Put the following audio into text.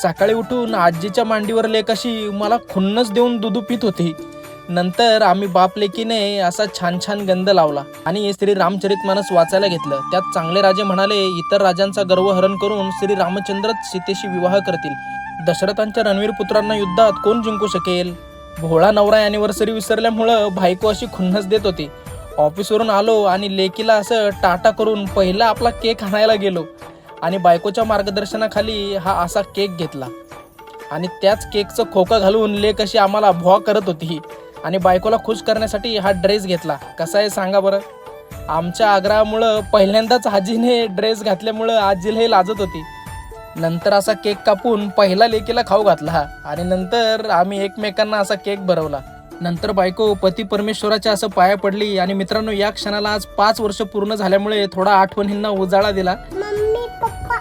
सकाळी उठून आजीच्या मांडीवर लेक अशी मला खुन्नस देऊन दूध पित होती. नंतर आम्ही बाप लेकीने असा छान छान गंध लावला आणि श्री रामचरितमानस वाचायला घेतलं. त्यात चांगले राजे म्हणाले, इतर राजांचा गर्व हरण करून श्री रामचंद्रच सीतेशी विवाह करतील. दशरथांच्या रणवीर पुत्रांना युद्धात कोण जिंकू शकेल. भोळा नवरा अॅनिव्हर्सरी विसरल्यामुळं बायको अशी खुन्नस देत होती. ऑफिसवरून आलो आणि लेकीला असं टाटा करून पहिला आपला केक आणायला गेलो आणि बायकोच्या मार्गदर्शनाखाली हा असा केक घेतला आणि त्याच केकचं खोकं घालून लेक अशी आम्हाला भॉ करत होती आणि बायकोला खुश करण्यासाठी हा ड्रेस घेतला. कसा आहे सांगा बरं. आमच्या आग्रहामुळं पहिल्यांदाच आजीने ड्रेस घातल्यामुळं आजीलाही लाजत होती. नंतर असा केक कापून पहिला लेकीला खाऊ घातला आणि नंतर आम्ही एकमेकांना असा केक भरवला. नंतर बायको पती परमेश्वराच्या असं पाया पडली आणि मित्रांनो, या क्षणाला आज 5 वर्ष पूर्ण झाल्यामुळे थोडा आठवणींना उजाळा दिला. Mummy papa